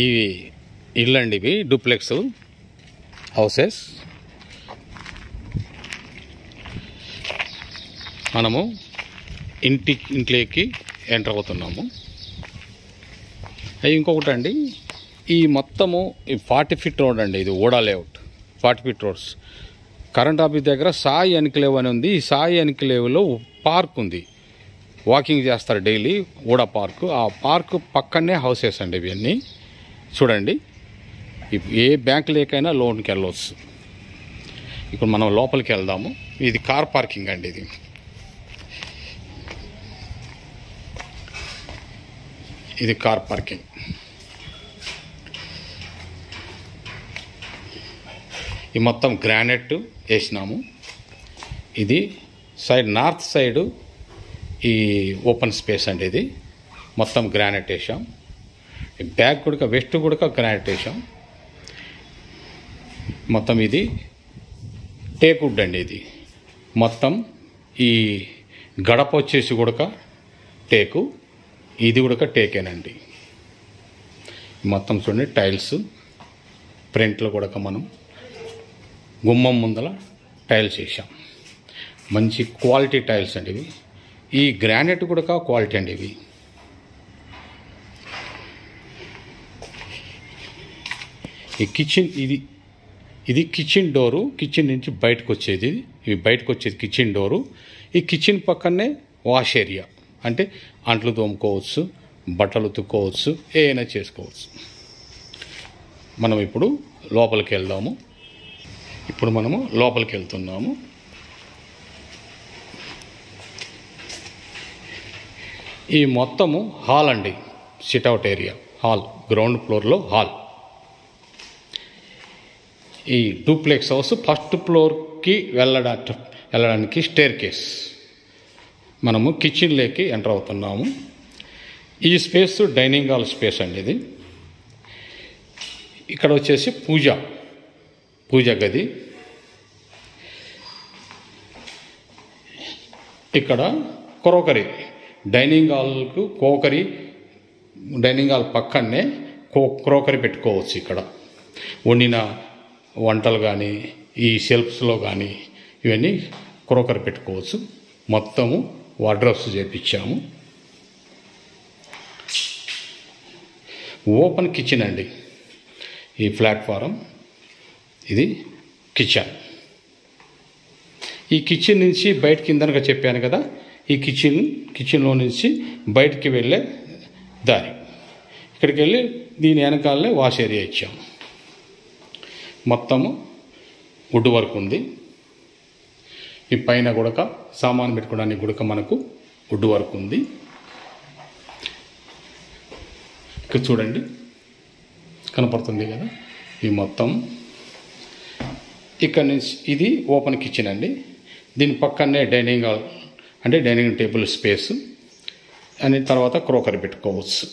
ఇవి ఇల్లు అండి, ఇవి డూప్లెక్స్ హౌసెస్. మనము ఇంట్లోకి ఎంటర్ అవుతున్నాము. ఇంకొకటి అండి, ఈ మొత్తము 40 ఫీట్ రోడ్ అండి, ఇది ఓడా layout 40 feet roads. Current office దగ్గర సాయి ఎన్క్లేవ్ అని ఉంది. ఈ సాయి ఎన్క్లేవ్లో పార్క్ ఉంది, వాకింగ్ చేస్తారు డైలీ, ఓడా పార్కు. ఆ పార్కు పక్కనే హౌసెస్ అండి ఇవన్నీ. చూడండి, ఏ బ్యాంక్ లేకైనా లోన్కి వెళ్ళవచ్చు. ఇప్పుడు మనం లోపలికి వెళ్దాము. ఇది కార్ పార్కింగ్ అండి. ఇది కార్ పార్కింగ్. ఈ మొత్తం గ్రానైట్ వేసినాము. ఇది నార్త్ సైడు ఈ ఓపెన్ స్పేస్ అండి. ఇది మొత్తం గ్రానైట్ వేసాం. బ్యాక్ కూడా వెస్ట్ కూడా గ్రానైట్ వేసాం. మొత్తం ఇది టేక్ వుడ్ అండి. ఇది మొత్తం ఈ గడప వచ్చేసి కూడా టేకు, ఇది కూడా టేకేనండి. మొత్తం చూడండి, టైల్స్ ఫ్రంట్లో కూడా మనం గుమ్మం ముందల టైల్స్ వేసాం. మంచి క్వాలిటీ టైల్స్ అండి ఇవి. ఈ గ్రానైట్ కూడా క్వాలిటీ అండి ఇవి. ఈ కిచెన్, ఇది కిచెన్ డోరు. కిచెన్ నుంచి బయటకు వచ్చేది, ఇవి బయటకు వచ్చేది కిచెన్ డోరు. ఈ కిచెన్ పక్కనే వాష్ ఏరియా, అంటే అంట్లు తోముకోవచ్చు, బట్టలు ఉతుక్కోవచ్చు, ఏమైనా చేసుకోవచ్చు. మనం ఇప్పుడు లోపలికి వెళ్దాము. ఇప్పుడు మనము లోపలికి వెళ్తున్నాము. ఈ మొత్తము హాల్ అండి, సిట్అవుట్ ఏరియా, హాల్, గ్రౌండ్ ఫ్లోర్లో హాల్. ఈ డూప్లెక్స్ హౌస్ ఫస్ట్ ఫ్లోర్కి వెళ్ళడానికి స్టేర్ కేస్. మనము కిచెన్లోకి ఎంటర్ అవుతున్నాము. ఈ స్పేస్ డైనింగ్ హాల్ స్పేస్ అండి. ఇది ఇక్కడ వచ్చేసి పూజ గది. ఇక్కడ క్రోకరీ, డైనింగ్ హాల్కు క్రోకరీ, డైనింగ్ హాల్ పక్కనే క్రోకరీ పెట్టుకోవచ్చు. ఇక్కడ వండిన వంటలు కానీ, ఈ షెల్ఫ్స్లో కానీ ఇవన్నీ క్రోకరీ పెట్టుకోవచ్చు. మొత్తము వార్డ్రోబ్స్ చేపించాము. ఓపెన్ కిచెన్ అండి. ఈ ప్లాట్ఫారం, ఇది కిచెన్. ఈ కిచెన్ నుంచి బయట కిందనగా చెప్పాను కదా, ఈ కిచెన్లో నుంచి బయటికి వెళ్ళే దారి. ఇక్కడికి వెళ్ళి దీని వెనకాలనే వాష్ ఏరియా ఇచ్చాము. మొత్తము వుడ్ వర్క్ ఉంది. ఈ పైన కూడా సామాన్ పెట్టుకోవడానికి కూడా మనకు వుడ్ వర్క్ ఉంది. ఇక్కడ చూడండి, కనపడుతుంది కదా. ఈ మొత్తం ఇక్కడ నుంచి ఇది ఓపెన్ కిచెన్ అండి. దీని పక్కనే డైనింగ్ హాల్, అంటే డైనింగ్ టేబుల్ స్పేస్, అని తర్వాత క్రోకరీ పెట్టుకోవచ్చు.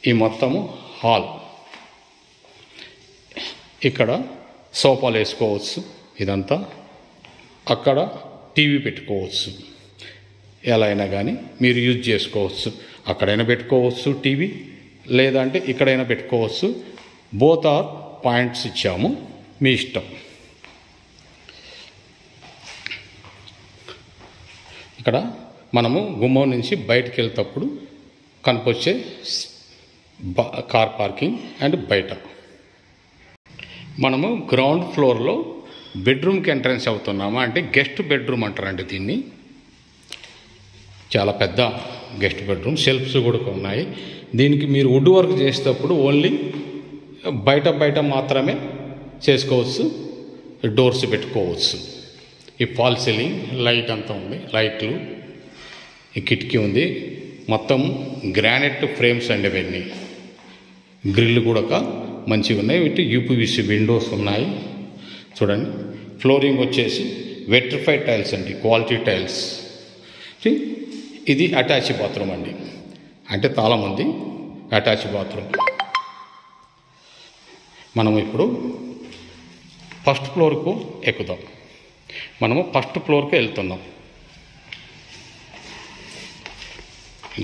ఈ మొత్తము హాల్. ఇక్కడ సోఫాలు వేసుకోవచ్చు. ఇదంతా అక్కడ టీవీ పెట్టుకోవచ్చు. ఎలా అయినా కానీ మీరు యూజ్ చేసుకోవచ్చు. అక్కడైనా పెట్టుకోవచ్చు టీవీ, లేదంటే ఇక్కడైనా పెట్టుకోవచ్చు. బోత్ ఆర్ పాయింట్స్ ఇచ్చాము, మీ ఇష్టం. ఇక్కడ మనము గుమ్మం నుంచి బయటికి వెళ్తేప్పుడు కనిపించే కార్ పార్కింగ్ అండ్ బయట. మనము గ్రౌండ్ ఫ్లోర్లో బెడ్రూమ్కి ఎంట్రన్స్ అవుతున్నాము. అంటే గెస్ట్ బెడ్రూమ్ అంటారండి దీన్ని. చాలా పెద్ద గెస్ట్ బెడ్రూమ్, షెల్ఫ్స్ కూడా ఉన్నాయి. దీనికి మీరు వుడ్ వర్క్ చేసేటప్పుడు ఓన్లీ బయట మాత్రమే చేసుకోవచ్చు, డోర్స్ పెట్టుకోవచ్చు. ఈ ఫాల్ సీలింగ్ లైట్ అంతా ఉంది, లైట్లు, ఈ కిటికీ ఉంది. మొత్తం గ్రానైట్ ఫ్రేమ్స్ అండి ఇవన్నీ. గ్రిల్ కూడా మంచిగా ఉన్నాయి. వీటి యూపీవీసీ విండోస్ ఉన్నాయి. చూడండి, ఫ్లోరింగ్ వచ్చేసి వెట్రిఫైడ్ టైల్స్ అండి, క్వాలిటీ టైల్స్. ఇది అటాచ్ బాత్రూమ్ అండి, అంటే తాళం ఉంది, అటాచ్ బాత్రూమ్. మనం ఇప్పుడు ఫస్ట్ ఫ్లోర్కు ఎక్కుదాం. మనము ఫస్ట్ ఫ్లోర్కి వెళ్తున్నాం.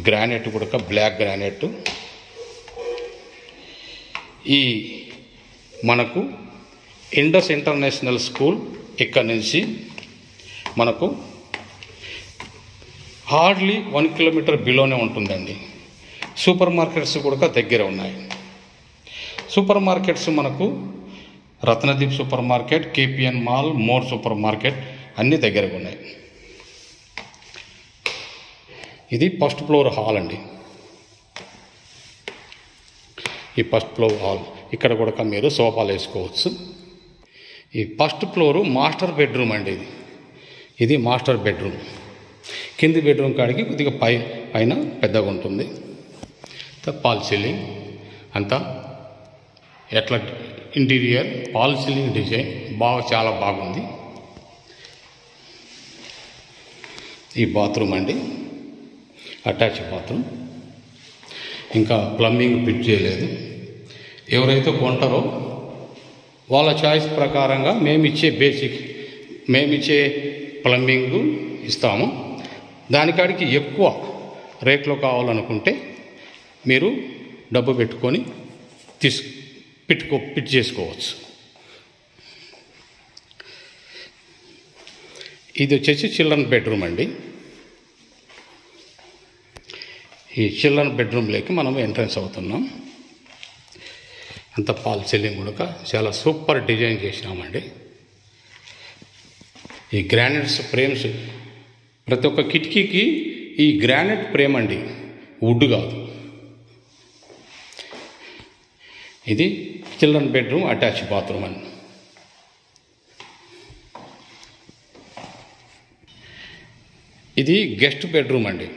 గ్రానైట్ కూడా బ్లాక్ గ్రానైట్, ఈ మనకు ఇండస్ ఇంటర్నేషనల్ స్కూల్ ఇక్కడ నుంచి మనకు హార్డ్లీ 1 కిలోమీటర్ బిలోనే ఉంటుందండి. సూపర్ మార్కెట్స్ కూడా దగ్గర ఉన్నాయి. సూపర్ మార్కెట్స్ మనకు Ratnadeep super market, KPN mall, more super market అన్నీ దగ్గరగా ఉన్నాయి. ఇది ఫస్ట్ ఫ్లోర్ హాల్ అండి. ఈ ఫస్ట్ ఫ్లోర్ హాల్ ఇక్కడ కూడా మీరు సోఫాలు వేసుకోవచ్చు. ఈ ఫస్ట్ ఫ్లోరు మాస్టర్ బెడ్రూమ్ అండి. ఇది మాస్టర్ బెడ్రూమ్. కింది బెడ్రూమ్ కాడికి కొద్దిగా పైన పెద్దగా ఉంటుంది. ఫాల్ సీలింగ్ అంతా ఎట్లా ఇంటీరియర్ ఫాల్ సీలింగ్ డిజైన్ చాలా బాగుంది. ఈ బాత్రూమ్ అండి, అటాచ్ బాత్రూమ్. ఇంకా ప్లంబింగ్ ఫిట్ చేయలేదు. ఎవరైతే కొంటారో వాళ్ళ చాయిస్ ప్రకారంగా మేమిచ్చే ప్లంబింగ్ ఇస్తాము. దానికాడికి ఎక్కువ రేట్లో కావాలనుకుంటే మీరు డబ్బు పెట్టుకొని ఫిట్ చేసుకోవచ్చు. ఇది వచ్చేసి చిల్డ్రన్ బెడ్రూమ్ అండి. ఈ చిల్డ్రన్ బెడ్రూమ్లోకి మనం ఎంట్రన్స్ అవుతున్నాం. అంత ఫాల్ సీలింగ్ కూడా చాలా సూపర్ డిజైన్ చేసినామండి. ఈ గ్రానైట్స్ ఫ్రేమ్స్ ప్రతి ఒక్క కిటికీకి ఈ గ్రానైట్ ఫ్రేమ్ అండి, వుడ్ కాదు. ఇది చిల్డ్రన్ బెడ్రూమ్, అటాచ్ బాత్రూమ్ అండి. ఇది గెస్ట్ బెడ్రూమ్ అండి.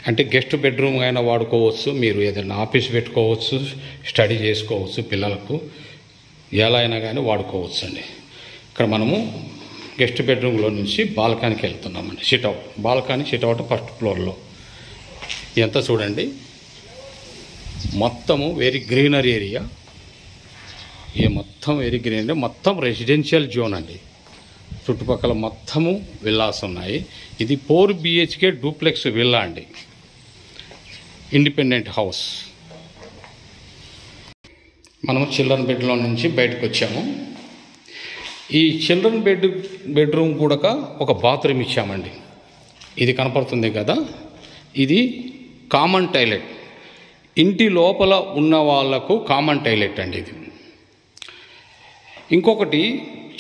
అంటే గెస్ట్ బెడ్రూమ్ అయినా వాడుకోవచ్చు, మీరు ఏదైనా ఆఫీస్ పెట్టుకోవచ్చు, స్టడీ చేసుకోవచ్చు, పిల్లలకు ఎలా అయినా కానీ వాడుకోవచ్చు అండి. ఇక్కడ మనము గెస్ట్ బెడ్రూమ్లో నుంచి బాల్కనీకి వెళ్తున్నామండి. సిట్అవుట్ బాల్కనీ, సిట్అవుట్ ఫస్ట్ ఫ్లోర్లో. ఎంత చూడండి, మొత్తము వెరీ గ్రీనరీ ఏరియా. ఈ మొత్తం వెరీ గ్రీనరీ, మొత్తం రెసిడెన్షియల్ జోన్ అండి. చుట్టుపక్కల మొత్తము విల్లాస్ ఉన్నాయి. ఇది 4 BHK డూప్లెక్స్ విల్లా అండి, ఇండిపెండెంట్ హౌస్. మనము చిల్డ్రన్ బెడ్లో నుంచి బయటకు వచ్చాము. ఈ చిల్డ్రన్ బెడ్రూమ్ కూడా ఒక బాత్రూమ్ ఇచ్చామండి. ఇది కనపడుతుంది కదా, ఇది కామన్ టాయిలెట్. ఇంటి లోపల ఉన్న వాళ్లకు కామన్ టాయిలెట్ అండి ఇది. ఇంకొకటి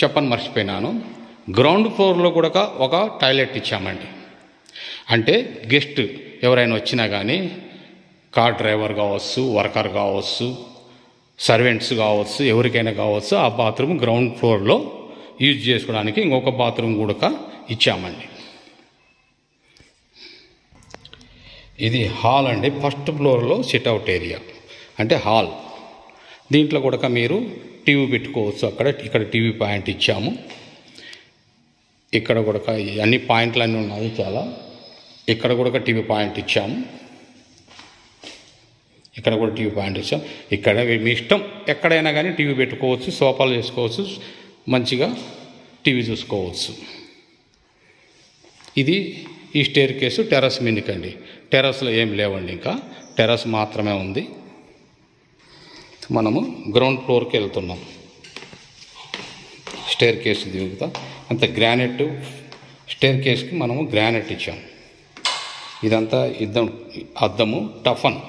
చెప్పని మర్చిపోయినాను, గ్రౌండ్ ఫ్లోర్లో కూడా ఒక టాయిలెట్ ఇచ్చామండి. అంటే గెస్ట్ ఎవరైనా వచ్చినా కానీ, కార్ డ్రైవర్ కావచ్చు, వర్కర్ కావచ్చు, సర్వెంట్స్ కావచ్చు, ఎవరికైనా కావచ్చు, ఆ బాత్రూమ్ గ్రౌండ్ ఫ్లోర్లో యూజ్ చేసుకోవడానికి ఇంకొక బాత్రూమ్ కూడా ఇచ్చామండి. ఇది హాల్ అండి. ఫస్ట్ ఫ్లోర్లో సిట్అవుట్ ఏరియా అంటే హాల్. దీంట్లో కూడా మీరు టీవీ పెట్టుకోవచ్చు. ఇక్కడ టీవీ పాయింట్ ఇచ్చాము. ఇక్కడ కూడా అన్ని పాయింట్లు అన్నీ ఉన్నాయి చాలా. ఇక్కడ కూడా టీవీ పాయింట్ ఇచ్చాము. ఇక్కడ కూడా టీవీ పాయింట్ ఇచ్చాం. ఇక్కడ మీ ఇష్టం, ఎక్కడైనా కానీ టీవీ పెట్టుకోవచ్చు, సోఫాలు చేసుకోవచ్చు, మంచిగా టీవీ చూసుకోవచ్చు. ఇది ఈ స్టేర్ కేసు టెర్రస్ మీదకండి. టెర్రస్లో ఏం లేవండి, ఇంకా టెర్రస్ మాత్రమే ఉంది. మనము గ్రౌండ్ ఫ్లోర్కి వెళ్తున్నాం. స్టేర్ కేసు దిగుతా అంత గ్రానైట్. స్టేర్ కేస్కి మనము గ్రానైట్ ఇచ్చాం. ఇదంతా అద్దము టఫన్.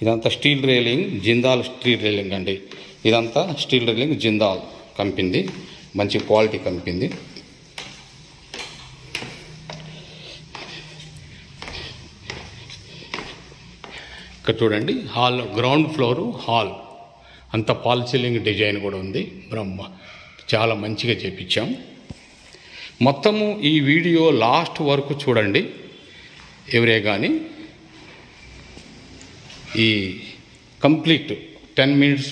ఇదంతా steel railing, Jindal steel railing అండి. ఇదంతా స్టీల్ రైలింగ్ జిందాల్ కంపెనీ, మంచి క్వాలిటీ కంపెనీ. ఇక్కడ చూడండి, హాల్ గ్రౌండ్ ఫ్లోరు హాల్ అంత ఫాల్ సీలింగ్ డిజైన్ కూడా ఉంది. బ్రహ్మ చాలా మంచిగా చేపించాం. మొత్తము ఈ వీడియో లాస్ట్ వరకు చూడండి. ఎవరే కానీ ఈ కంప్లీట్ 10 minutes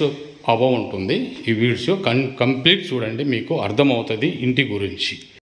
అబవ్ ఉంటుంది ఈ వీడియో. కంప్లీట్ చూడండి, మీకు అర్థమవుతుంది ఇంటి గురించి.